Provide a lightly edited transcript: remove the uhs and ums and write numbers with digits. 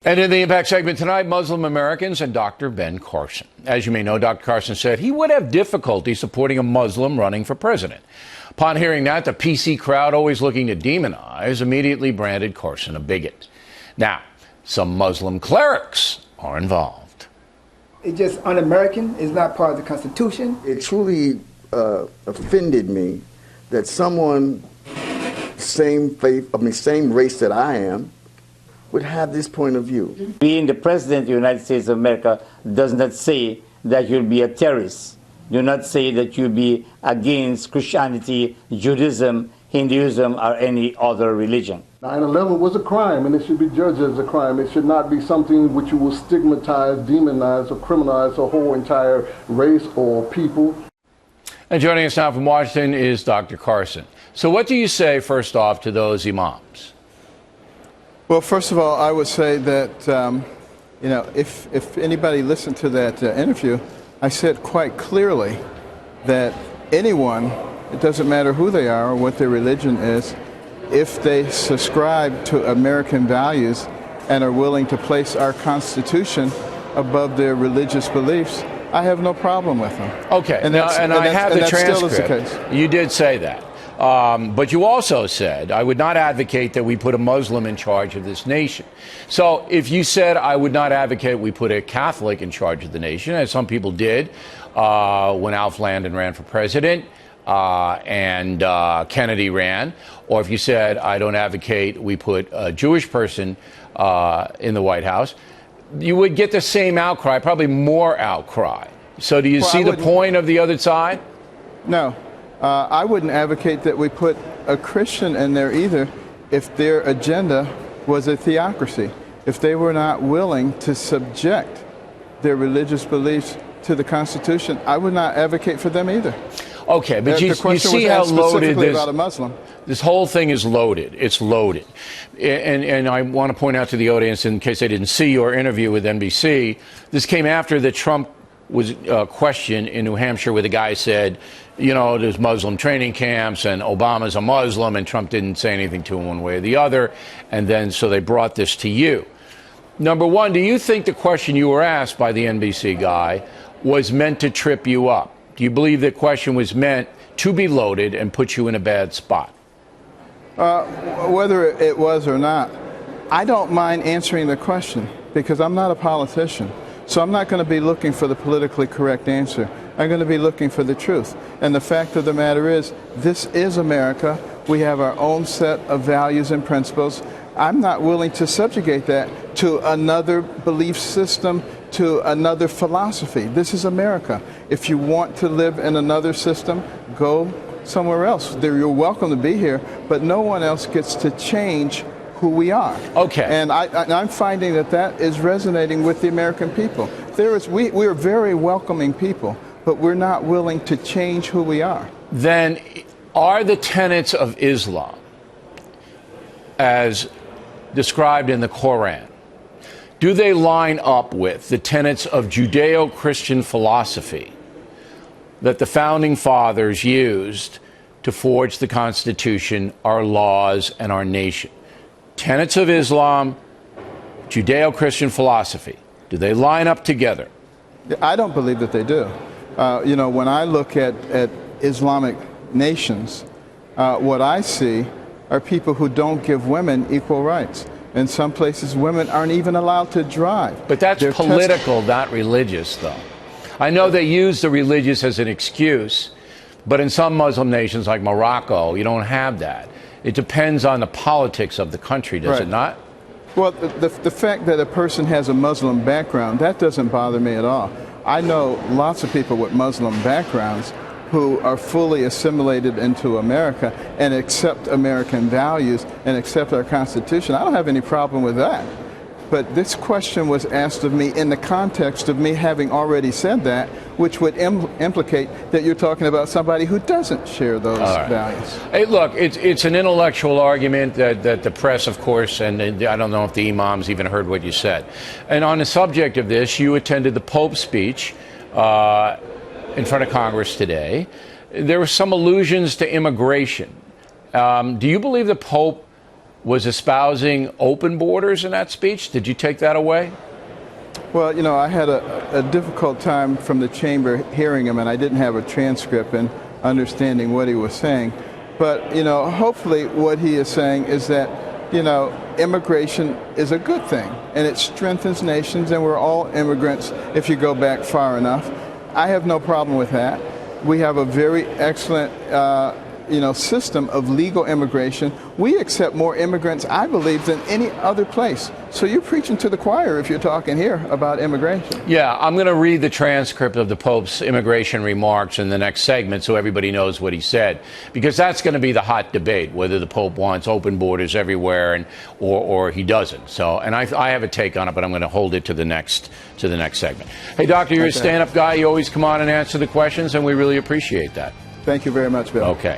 And in the Impact segment tonight, Muslim Americans and Dr. Ben Carson. As you may know, Dr. Carson said he would have difficulty supporting a Muslim running for president. Upon hearing that, the PC crowd, always looking to demonize, immediately branded Carson a bigot. Now, some Muslim clerics are involved. It's just un-American. It's not part of the Constitution. It truly offended me that someone, same race that I am, would have this point of view. Being the president of the United States of America does not say that you'll be a terrorist. Do not say that you'll be against Christianity, Judaism, Hinduism, or any other religion. 9/11 was a crime, and it should be judged as a crime. It should not be something which you will stigmatize, demonize, or criminalize a whole entire race or people. And joining us now from Washington is Dr. Carson. So what do you say, first off, to those imams? Well, first of all, I would say that, if anybody listened to that interview, I said quite clearly that anyone, it doesn't matter who they are or what their religion is, if they subscribe to American values and are willing to place our Constitution above their religious beliefs, I have no problem with them. Okay, and I have the transcript. You did say that. But you also said, I would not advocate that we put a Muslim in charge of this nation. So if you said I would not advocate we put a Catholic in charge of the nation, as some people did when Alf Landon ran for president and Kennedy ran, or if you said I don't advocate we put a Jewish person in the White House, you would get the same outcry, probably more outcry. So do you see the point of the other side? No. I wouldn't advocate that we put a Christian in there either if their agenda was a theocracy. If they were not willing to subject their religious beliefs to the Constitution, I would not advocate for them either. Okay, but you see how loaded this whole thing is loaded. It's loaded. And I want to point out to the audience, in case they didn't see your interview with NBC, this came after the Trump was questioned in New Hampshire where the guy said, there's Muslim training camps and Obama's a Muslim, and Trump didn't say anything to him one way or the other. And then so they brought this to you. Number one, do you think the question you were asked by the NBC guy was meant to trip you up? Do you believe the question was meant to be loaded and put you in a bad spot? Whether it was or not, I don't mind answering the question because I'm not a politician. So I'm not going to be looking for the politically correct answer. I'm going to be looking for the truth. And the fact of the matter is, this is America. We have our own set of values and principles. I'm not willing to subjugate that to another belief system, to another philosophy. This is America. If you want to live in another system, go somewhere else. You're welcome to be here, but no one else gets to change who we are. Okay. And I'm finding that is resonating with the American people. We are very welcoming people, but we're not willing to change who we are. Then are the tenets of Islam, as described in the Quran, do they line up with the tenets of Judeo-Christian philosophy that the founding fathers used to forge the Constitution, our laws, and our nation? Tenets of Islam, Judeo-Christian philosophy, do they line up together? I don't believe that they do. When I look at Islamic nations, what I see are people who don't give women equal rights. In some places, women aren't even allowed to drive. But that's political, not religious, though. I know they use the religious as an excuse, but in some Muslim nations like Morocco, you don't have that. It depends on the politics of the country, does it not? Well, the fact that a person has a Muslim background, that doesn't bother me at all. I know lots of people with Muslim backgrounds who are fully assimilated into America and accept American values and accept our Constitution. I don't have any problem with that. But this question was asked of me in the context of me having already said that, which would implicate that you're talking about somebody who doesn't share those values. Hey, look, it's an intellectual argument that the press, of course, and I don't know if the imams even heard what you said. And on the subject of this, you attended the Pope's speech in front of Congress today. There were some allusions to immigration. Do you believe the Pope was espousing open borders in that speech. Did you take that away? Well, you know, I had a difficult time from the chamber hearing him, and I didn't have a transcript and understanding what he was saying. But, you know, hopefully what he is saying is that, you know, immigration is a good thing, and it strengthens nations, and we're all immigrants if you go back far enough. I have no problem with that. We have a very excellent system of legal immigration. We accept more immigrants, I believe, than any other place. So you're preaching to the choir if you're talking here about immigration. Yeah, I'm going to read the transcript of the Pope's immigration remarks in the next segment so everybody knows what he said, because that's going to be the hot debate, whether the Pope wants open borders everywhere or he doesn't. So, and I have a take on it, but I'm going to hold it to the next segment. Hey, Doctor, you're a stand-up guy. You always come on and answer the questions, and we really appreciate that. Thank you very much, Bill. Okay.